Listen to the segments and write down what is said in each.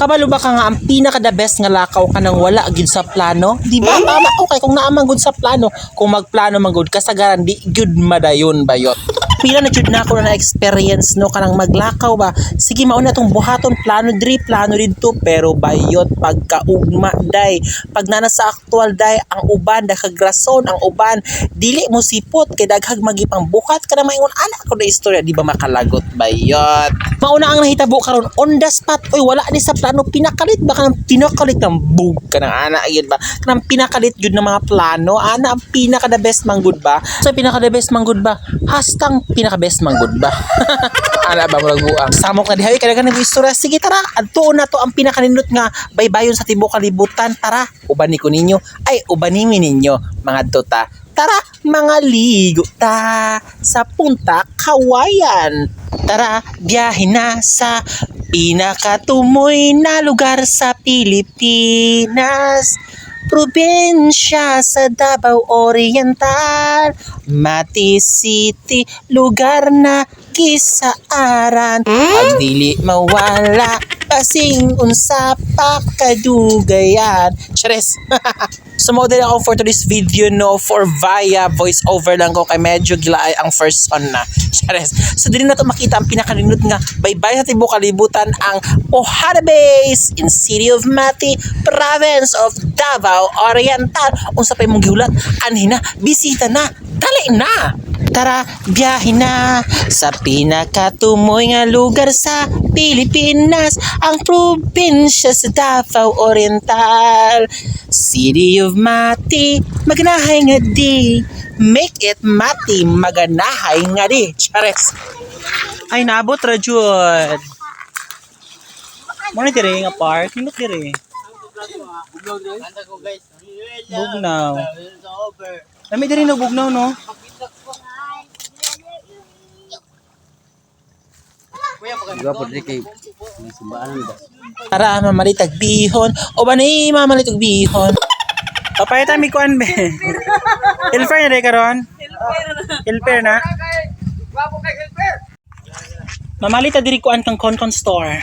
Kabalo ba ka nga ang pinaka the best nga lakaw ka nang wala gid sa plano? Di ba? Tama okay kung naamang gud sa plano. Kung magplano man gud kasagaran di gud madayon bayot. Pila na jud na ako na experience no kanang maglakaw ba. Sige mao na tong buhaton plano dito pero bayot pagkaugma day. Pag nana sa aktual day ang uban dakagrason ang uban dili mo sipot kay daghag magipang buhat kada maingon ana ko na istorya di ba makalagot bayot. Mauna ang nahitabo karon on the spot oy wala ni sa plano pinakalit ba kanang pinakalit ng bug kanang ana gyud ba kanang pinakalit gyud ng mga plano ana ang pinaka the best man gud ba so pinaka the best man gud ba hastang pinaka best man gud ba ana ba murag buang samok na dihay kada kanang istorya sige tara adtuon na to ang pinakanindot nga baybayon sa tibuok kalibutan tara uban ni ko ninyo ay uban nimi ninyo mga tota tara mga ligo ta sa Punta Kawayan tara biyahe na sa pinakatumoy na lugar sa Pilipinas probinsya sa Davao Oriental Mati City lugar na kisaaran pagdili mawala kasing unsa pa kadugayan chares sumodel ako for today's video no for via voice over lang ko kay medyo gilaay ang first on na chares so dili na to makita ang pinakanindot nga baybay sa tibuok kalibutan ang Ojara Base in City of Mati Province of Davao Oriental unsa pa imong gihulat anhi na bisita na dali na tara biyahe na sa pinakatumoy nga lugar sa Pilipinas ang probinsya sa Davao Oriental City of Mati maganahay nga di make it Mati maganahay nga di chares ay nabot ra jud mo ni dire nga park nindot dire bugnaw dami dire no bugnaw no Tara mamalitag bihon o ba ni mamalitag bihon papayatan mi kuan be Hilfer na rin karon Hilfer na mamalita diri kuan kang Concon store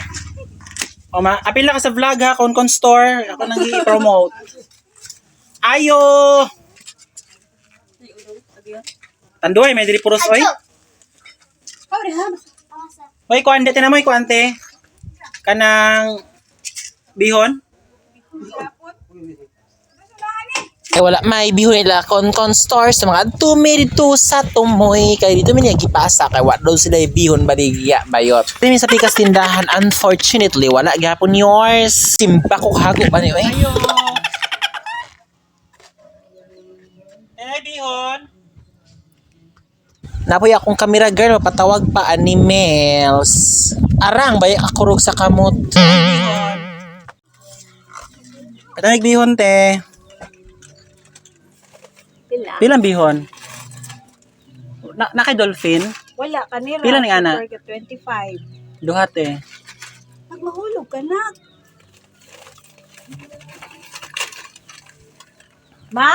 o apil na ka sa vlog ha Concon store ako nang i-promote ayo tanduay may diri puros oy Hoy, kuante na mo, kuante. Kanang bihon. Ay wala may bihon nila Concon store sa mga tumi dito sa tumoy kay dito mi gipasa kay wa daw sila bihon baligya bayot. Dili sa pikas tindahan unfortunately wala gyapon yours. Simba ko hago ba ni oy. Eh bihon. Napoy akong camera girl, mapatawag pa animals. Arang, bay akurog sa kamot. Katamig bihon, te. Pilang bihon? Nakay dolphin? Wala, kanila. Pila ni ana? 25. Duha, te. Magmahulog ka na. Ma,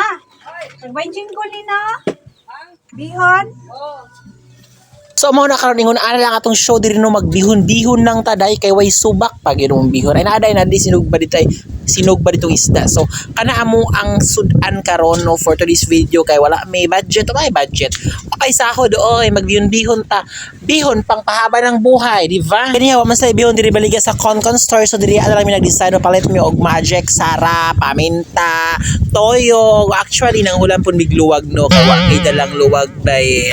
nagbanjing ko ni na. Bihon? So mo na karon ingon ana lang atong show diri no magbihon-bihon nang taday kay way subak pag inom bihon. Ay naaday na di sinugba ditay sinugba ditong isda. So kana amo ang sudan karon no for today's video kay wala may budget o may budget. Okay sahod oy magbihon-bihon ta. Bihon pang pahaba ng buhay, di ba? Kani wa man sa bihon diri baliga sa Concon store so diri ana lang mi nag-design palit mi og magic sara, paminta, toyo. Actually nang ulan pun bigluwag no kay wa kay dalang luwag bay.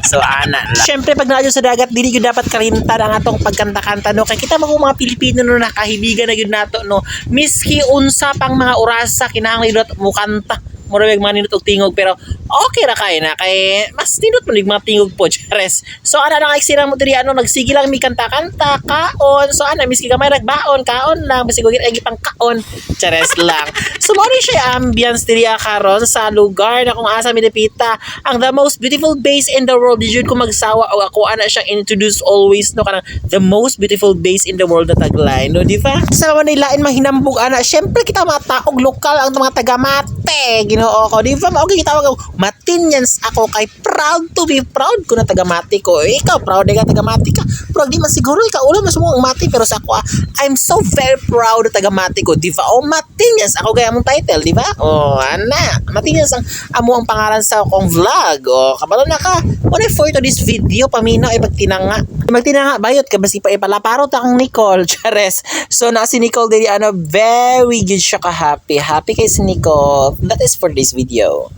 So ana lang. Syempre pag naadyo sa dagat dili gyud dapat kalimtan ang atong pagkanta-kanta no kay kita mga Pilipino no nakahibigan na gyud nato no miski unsa pang mga orasa kinahanglan mo kanta murag maninot og tingog pero okay ra kay na kay mas tinot man mga tingog po chares so ana lang eksena mo diri ano nagsige lang mi kanta-kanta kaon so ana miski gamay nagbaon kaon lang basi gugit ay pang kaon chares lang so mo rin siya ambience diri karon sa lugar na kung asa mi dapita ang the most beautiful base in the world di jud ko magsawa o ako ana siya introduce always no kanang the most beautiful base in the world na tagline no di ba sa man nilain mahinambog ana syempre kita mga taog lokal ang mga taga mate! Ginoo ko. Di ba? Okay, tawag ako. Matinyans ako kay proud to be proud ko na taga-mati ko. Ikaw, proud ka taga-mati ka. Pero di man siguro ikaw ulo mas mo ang mati. Pero sa ako, I'm so very proud na taga-mati ko. Di ba? O, Matinyans. Ako gaya mong title, di ba? O, ana. Matinyans ang amo ang pangalan sa akong vlog. O, kabalo na ka. When I for to this video, paminaw ay pagtinanga. Magtinanga, bayot ka. Basi pa ipalaparot akong Nicole. Chares. So, na si Nicole dili, very good siya ka happy. Happy kay si Nicole. That is for this video.